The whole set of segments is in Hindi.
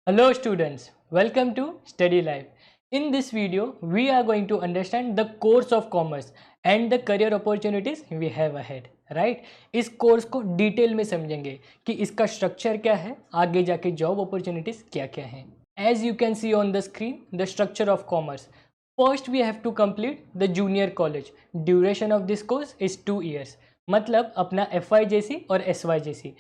Hello students, welcome to Study Life. In this video, we are going to understand the course of commerce and the career opportunities we have ahead. Right? इस कोर्स को डिटेल में समझेंगे कि इसका स्ट्रक्चर क्या है, आगे जाके जॉब अपॉर्चुनिटीज क्या क्या हैं. As you can see on the screen, the structure of commerce. First, we have to complete the junior college. Duration of this course is 2 years. मतलब अपना FYJC और SYJC.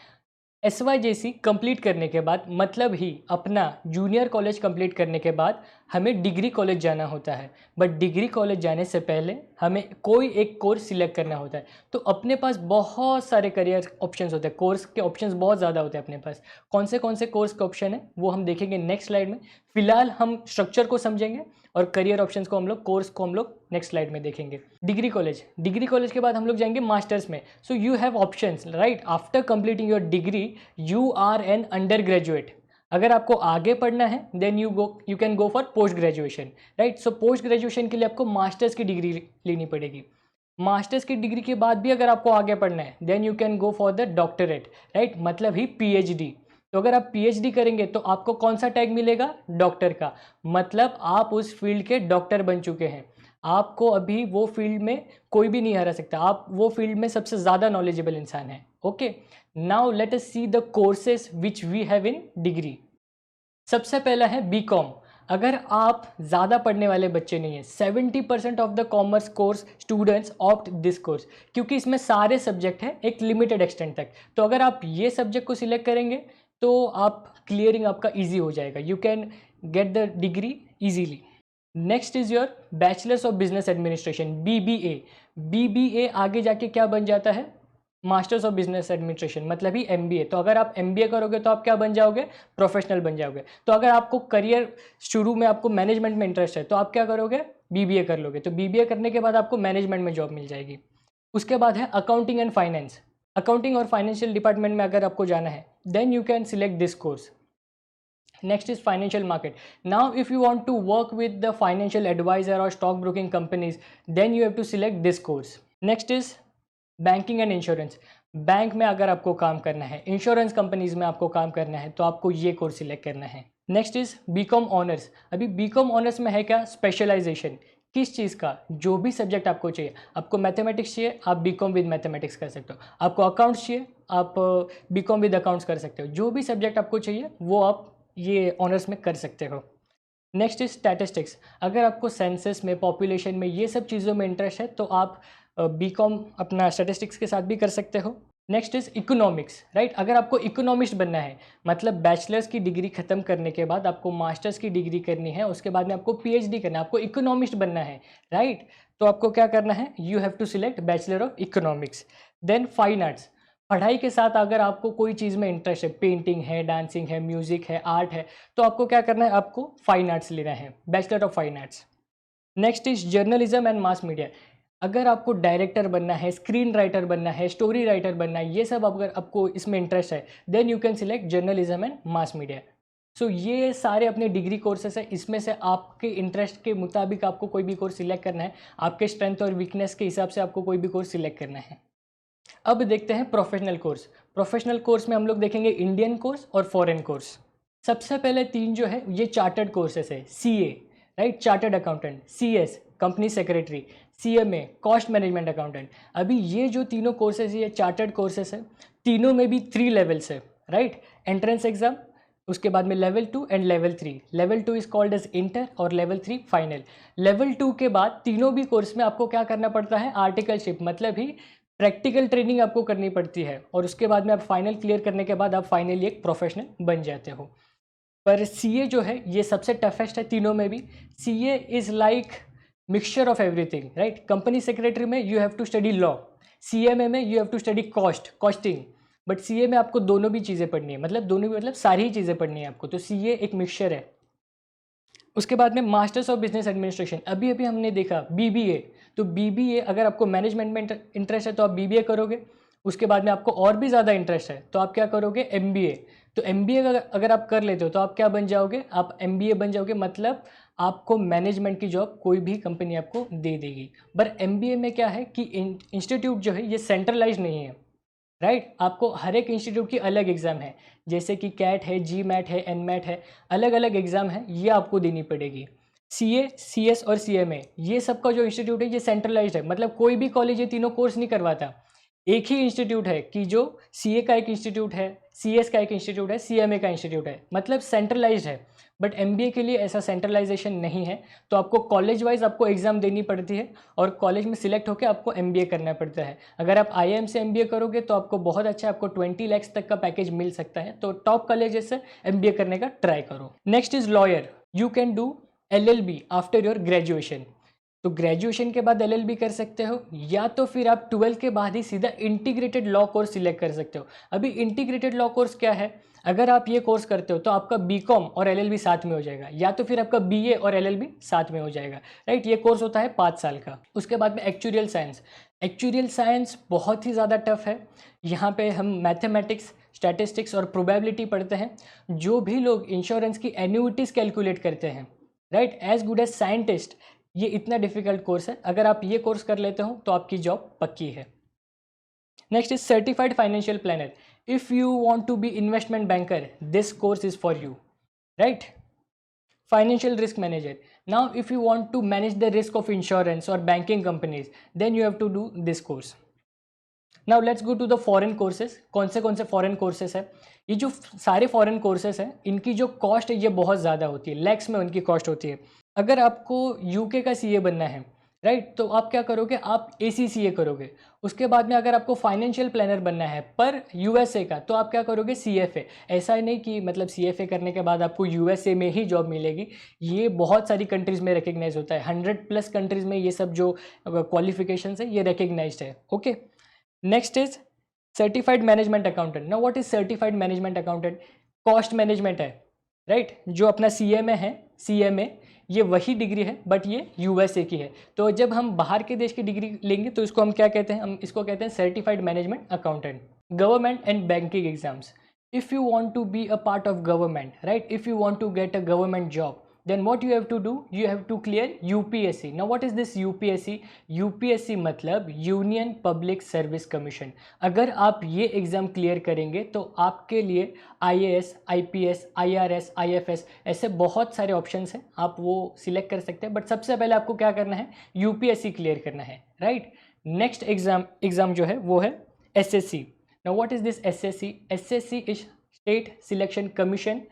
SYJC कंप्लीट करने के बाद मतलब ही अपना जूनियर कॉलेज कंप्लीट करने के बाद हमें डिग्री कॉलेज जाना होता है. बट डिग्री कॉलेज जाने से पहले हमें कोई एक कोर्स सिलेक्ट करना होता है. तो अपने पास बहुत सारे करियर ऑप्शंस होते हैं, कोर्स के ऑप्शंस बहुत ज़्यादा होते हैं अपने पास. कौन से कोर्स के ऑप्शन है वो हम देखेंगे नेक्स्ट स्लाइड में. फिलहाल हम स्ट्रक्चर को समझेंगे और करियर ऑप्शंस को कोर्स को हम लोग नेक्स्ट स्लाइड में देखेंगे. डिग्री कॉलेज के बाद हम लोग जाएंगे मास्टर्स में. So you have options, right. After completing your degree you are an undergraduate. अगर आपको आगे पढ़ना है then you can go for post graduation, right. So post graduation के लिए आपको मास्टर्स की डिग्री लेनी पड़ेगी. मास्टर्स की डिग्री के बाद भी अगर आपको आगे पढ़ना है then you can go for the doctorate, right. मतलब ही पीएचडी. तो अगर आप पीएचडी करेंगे तो आपको कौन सा टैग मिलेगा? डॉक्टर का. मतलब आप उस फील्ड के डॉक्टर बन चुके हैं. आपको अभी वो फील्ड में कोई भी नहीं हरा सकता. आप वो फील्ड में सबसे ज़्यादा नॉलेजेबल इंसान हैं. Okay, now let us see the courses which we have in degree. सबसे पहला है बीकॉम. अगर आप ज़्यादा पढ़ने वाले बच्चे नहीं हैं, 70% of the commerce course students opt this course, क्योंकि इसमें सारे सब्जेक्ट हैं एक लिमिटेड एक्सटेंट तक. तो अगर आप ये सब्जेक्ट को सिलेक्ट करेंगे तो आप क्लियरिंग आपका ईजी हो जाएगा. You can get the degree easily. Next is your bachelors of business administration, BBA. BBA आगे जाके क्या बन जाता है? मास्टर्स ऑफ बिजनेस एडमिनिस्ट्रेशन, मतलब ही MBA. तो अगर आप MBA करोगे तो आप क्या बन जाओगे? प्रोफेशनल बन जाओगे. तो अगर आपको करियर शुरू में आपको मैनेजमेंट में इंटरेस्ट है तो आप क्या करोगे? BBA कर लोगे. तो BBA करने के बाद आपको मैनेजमेंट में जॉब मिल जाएगी. उसके बाद है अकाउंटिंग एंड फाइनेंस. अकाउंटिंग और फाइनेंशियल डिपार्टमेंट में अगर आपको जाना है then you can select this course. Next is financial market. Now if you want to work with the financial advisor or stock broking companies then you have to select this course. Next is banking and insurance. Bank में अगर आपको काम करना है, इंश्योरेंस कंपनीज में आपको काम करना है तो आपको ये कोर्स सिलेक्ट करना है. Next is BCom honours. अभी बीकॉम ऑनर्स में है क्या? स्पेशलाइजेशन. किस चीज़ का? जो भी सब्जेक्ट आपको चाहिए. आपको मैथमेटिक्स चाहिए, आप बीकॉम विद मैथमेटिक्स कर सकते हो. आपको अकाउंट्स चाहिए, आप बीकॉम विद अकाउंट्स कर सकते हो. जो भी सब्जेक्ट आपको चाहिए वो आप ये ऑनर्स में कर सकते हो. Next is statistics. अगर आपको सेंसस में, पॉपुलेशन में, ये सब चीज़ों में इंटरेस्ट है तो आप बीकॉम अपना स्टैटिस्टिक्स के साथ भी कर सकते हो. Next is economics, right. अगर आपको इकोनॉमिस्ट बनना है मतलब बैचलर्स की डिग्री खत्म करने के बाद आपको मास्टर्स की डिग्री करनी है, उसके बाद में आपको PhD करना है, आपको इकोनॉमिस्ट बनना है, राइट. तो आपको क्या करना है? You have to select bachelor of economics. Then fine arts. पढ़ाई के साथ अगर आपको कोई चीज़ में इंटरेस्ट है, पेंटिंग है, डांसिंग है, म्यूजिक है, आर्ट है, तो आपको क्या करना है? आपको फाइन आर्ट्स लेना है, bachelor of fine arts. Next is journalism and mass media. अगर आपको डायरेक्टर बनना है, स्क्रीन राइटर बनना है, स्टोरी राइटर बनना है, ये सब अगर आपको इसमें इंटरेस्ट है then you can select journalism and mass media. So ये सारे अपने डिग्री कोर्सेस है. इसमें से आपके इंटरेस्ट के मुताबिक आपको कोई भी कोर्स सिलेक्ट करना है. आपके स्ट्रेंथ और वीकनेस के हिसाब से आपको कोई भी कोर्स सिलेक्ट करना है. अब देखते हैं प्रोफेशनल कोर्स. प्रोफेशनल कोर्स में हम लोग देखेंगे इंडियन कोर्स और फॉरेन कोर्स. सबसे पहले 3 जो है ये चार्टर्ड कोर्सेस है. CA, right, chartered accountant. CS, company secretary. CMA, cost management accountant. अभी ये जो तीनों कोर्सेज ये चार्टर्ड कोर्सेस है. तीनों में भी 3 लेवल्स है, राइट. एंट्रेंस एग्जाम, उसके बाद में level 2 and level 3. Level 2 is called as inter और लेवल 3 फाइनल. लेवल 2 के बाद तीनों भी कोर्स में आपको क्या करना पड़ता है? आर्टिकलशिप, मतलब ही प्रैक्टिकल ट्रेनिंग आपको करनी पड़ती है. और उसके बाद में आप फाइनल क्लियर करने के बाद आप फाइनली एक प्रोफेशनल बन जाते हो. पर CA जो है ये सबसे टफेस्ट है तीनों में भी. CA is like mixture of everything, right. Company secretary में you have to study law, CMA में you have to study costing. But CA में आपको दोनों भी चीज़ें पढ़नी है, मतलब दोनों भी मतलब सारी ही चीज़ें पढ़नी है आपको. तो CA एक मिक्सचर है. उसके बाद में मास्टर्स ऑफ बिजनेस एडमिनिस्ट्रेशन. अभी अभी हमने देखा BBA. तो BBA अगर आपको मैनेजमेंट में इंटरेस्ट है तो आप BBA करोगे. उसके बाद में आपको और भी ज़्यादा इंटरेस्ट है तो आप क्या करोगे? MBA. तो MBA अगर आप कर लेते हो तो आप क्या बन जाओगे? आप MBA बन जाओगे. मतलब आपको मैनेजमेंट की जॉब कोई भी कंपनी आपको दे देगी. पर MBA में क्या है कि इंस्टीट्यूट जो है ये सेंट्रलाइज नहीं है, राइट। आपको हर एक इंस्टीट्यूट की अलग एग्ज़ाम है, जैसे कि कैट है, जी मैट है, एन मैट है, अलग अलग एग्ज़ाम है, ये आपको देनी पड़ेगी। सीए, सीएस और सीएमए ये सबका जो इंस्टीट्यूट है ये सेंट्रलाइज्ड है, मतलब कोई भी कॉलेज ये तीनों कोर्स नहीं करवाता। एक ही इंस्टीट्यूट है कि जो सीए का एक इंस्टीट्यूट है, सीएस का एक इंस्टीट्यूट है, सीएमए का इंस्टीट्यूट है, मतलब सेंट्रलाइज्ड है। बट एमबीए के लिए ऐसा सेंट्रलाइजेशन नहीं है, तो आपको कॉलेज वाइज आपको एग्ज़ाम देनी पड़ती है और कॉलेज में सिलेक्ट होकर आपको एमबीए करना पड़ता है। अगर आप आईआईएम से एमबीए करोगे तो आपको बहुत अच्छा, आपको 20 लाख तक का पैकेज मिल सकता है, तो टॉप कॉलेजेस से एमबीए करने का ट्राई करो। Next is lawyer. You can do LLB after your graduation. तो ग्रेजुएशन के बाद एलएलबी कर सकते हो, या तो फिर आप 12 के बाद ही सीधा इंटीग्रेटेड लॉ कोर्स सिलेक्ट कर सकते हो। अभी इंटीग्रेटेड लॉ कोर्स क्या है, अगर आप ये कोर्स करते हो तो आपका बीकॉम और एलएलबी साथ में हो जाएगा, या तो फिर आपका बीए और एलएलबी साथ में हो जाएगा, राइट। ये कोर्स होता है 5 साल का। उसके बाद में एक्चुरियल साइंस। एक्चुरियल साइंस बहुत ही ज़्यादा टफ है। यहाँ पे हम मैथमेटिक्स, स्टैटिस्टिक्स और प्रोबेबिलिटी पढ़ते हैं। जो भी लोग इंश्योरेंस की एन्युइटीज़ कैलकुलेट करते हैं, right, as good as scientist, ये इतना डिफिकल्ट कोर्स है। अगर आप ये कोर्स कर लेते हो तो आपकी जॉब पक्की है। Next is certified financial planner. If you want to be investment banker, this course is for you, right. Financial risk manager. Now if you want to manage the risk of insurance और banking companies, then you have to do this course. Now let's go to the foreign courses. कौन से फॉरेन कोर्सेज है? ये जो सारे फॉरेन कोर्सेज हैं, इनकी जो कॉस्ट है ये बहुत ज़्यादा होती है, लैक्स में उनकी कॉस्ट होती है। अगर आपको यूके का सीए बनना है, राइट, तो आप क्या करोगे, आप एसीसीए करोगे। उसके बाद में अगर आपको फाइनेंशियल प्लानर बनना है पर यूएसए का, तो आप क्या करोगे, सीएफए। ऐसा ही नहीं कि मतलब सीएफए करने के बाद आपको यूएसए में ही जॉब मिलेगी, ये बहुत सारी कंट्रीज़ में रिकग्नाइज होता है। 100+ कंट्रीज़ में ये सब जो क्वालिफिकेशन है ये रिकग्नाइज्ड है। Okay, next is certified management accountant. Now what is certified management accountant? Cost management है, राइट। जो अपना सीएमए है, सीएमए ये वही डिग्री है, बट ये यूएसए की है। तो जब हम बाहर के देश की डिग्री लेंगे तो इसको हम क्या कहते हैं, हम इसको कहते हैं certified management accountant. Government and banking exams. If you want to be a part of government, right, if you want to get a government job, then what you have to do, you have to clear UPSC. Now what is this UPSC? UPSC मतलब यूनियन पब्लिक सर्विस कमीशन। अगर आप ये एग्ज़ाम क्लियर करेंगे तो आपके लिए IAS, IPS, IRS, IFS ऐसे बहुत सारे ऑप्शंस हैं, आप वो सिलेक्ट कर सकते हैं। बट सबसे पहले आपको क्या करना है, UPSC क्लियर करना है, राइट। नेक्स्ट एग्ज़ाम जो है वो है SSC। Now what is this SSC? SSC is state selection commission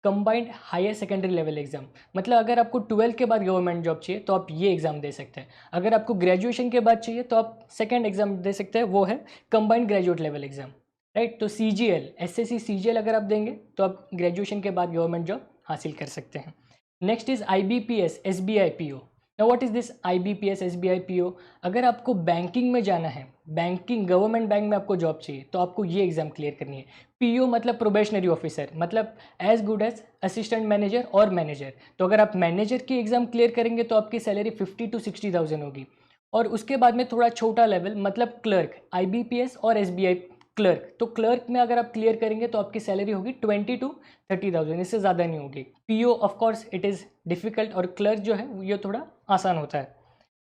combined higher secondary level exam. मतलब अगर आपको 12 के बाद गवर्नमेंट जॉब चाहिए तो आप ये एग्ज़ाम दे सकते हैं। अगर आपको ग्रेजुएशन के बाद चाहिए तो आप सेकेंड एग्जाम दे सकते हैं, वो है combined graduate level exam, right. तो CGL, SSC CGL अगर आप देंगे तो आप ग्रेजुएशन के बाद गवर्नमेंट जॉब हासिल कर सकते हैं। Next is IBPS SBI PO। Now what is this IBPS SBI PO? अगर आपको बैंकिंग में जाना है, बैंकिंग गवर्नमेंट बैंक में आपको जॉब चाहिए तो आपको ये एग्ज़ाम क्लियर करनी है। PO मतलब प्रोबेशनरी ऑफिसर, मतलब as good as assistant manager और मैनेजर। तो अगर आप मैनेजर की एग्ज़ाम क्लियर करेंगे तो आपकी सैलरी 50 to 60,000 होगी। और उसके बाद में थोड़ा छोटा लेवल मतलब क्लर्क, IBPS और SBI क्लर्क। तो क्लर्क में अगर आप क्लियर करेंगे तो आपकी सैलरी होगी 20 to 30,000, इससे ज़्यादा नहीं होगी। PO of course it is difficult और क्लर्क जो है ये थोड़ा आसान होता है।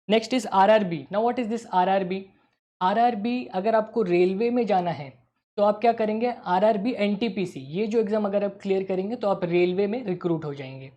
Next is RRB। Now what is this RRB? RRB अगर आपको रेलवे में जाना है तो आप क्या करेंगे, RRB NTPC, ये जो एग्ज़ाम अगर आप क्लियर करेंगे तो आप रेलवे में रिक्रूट हो जाएंगे।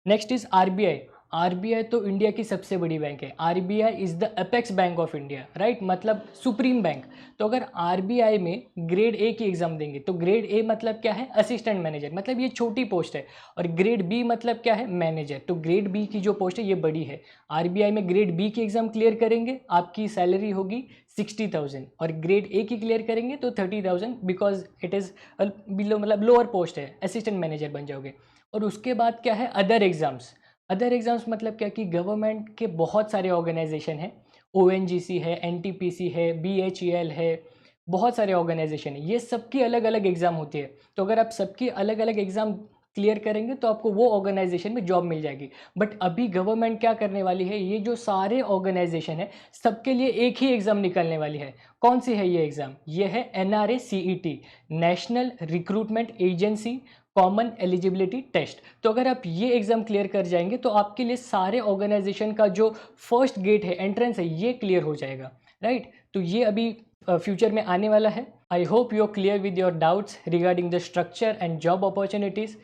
Next is RBI। RBI तो इंडिया की सबसे बड़ी बैंक है। RBI is the apex bank of India, right, मतलब सुप्रीम बैंक। तो अगर RBI में ग्रेड A की एग्ज़ाम देंगे तो ग्रेड A मतलब क्या है, असिस्टेंट मैनेजर, मतलब ये छोटी पोस्ट है। और ग्रेड B मतलब क्या है, मैनेजर। तो ग्रेड B की जो पोस्ट है ये बड़ी है। RBI में ग्रेड B की एग्ज़ाम क्लियर करेंगे, आपकी सैलरी होगी 60,000, और ग्रेड A की क्लियर करेंगे तो 30,000, बिकॉज इट इज़ बिलो, मतलब लोअर पोस्ट है, असिस्टेंट मैनेजर बन जाओगे। और उसके बाद क्या है, अदर एग्ज़ाम्स। अदर एग्ज़ाम्स मतलब क्या कि गवर्नमेंट के बहुत सारे ऑर्गेनाइजेशन हैं, ONGC है, NTPC है, BHEL है, बहुत सारे ऑर्गेनाइजेशन है, ये सबकी अलग अलग एग्ज़ाम होती है। तो अगर आप सबकी अलग अलग एग्ज़ाम क्लियर करेंगे तो आपको वो ऑर्गेनाइजेशन में जॉब मिल जाएगी। बट अभी गवर्नमेंट क्या करने वाली है, ये जो सारे ऑर्गेनाइजेशन है सबके लिए एक ही एग्ज़ाम निकलने वाली है। कौन सी है ये एग्ज़ाम? ये है NRA CET, national recruitment agency common eligibility test. तो अगर आप ये एग्ज़ाम क्लियर कर जाएंगे तो आपके लिए सारे ऑर्गेनाइजेशन का जो फर्स्ट गेट है, एंट्रेंस है, ये क्लियर हो जाएगा, राइट। तो ये अभी फ्यूचर में आने वाला है। I hope you are clear with your doubts regarding the structure and job opportunities.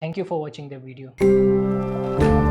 Thank you for watching the video.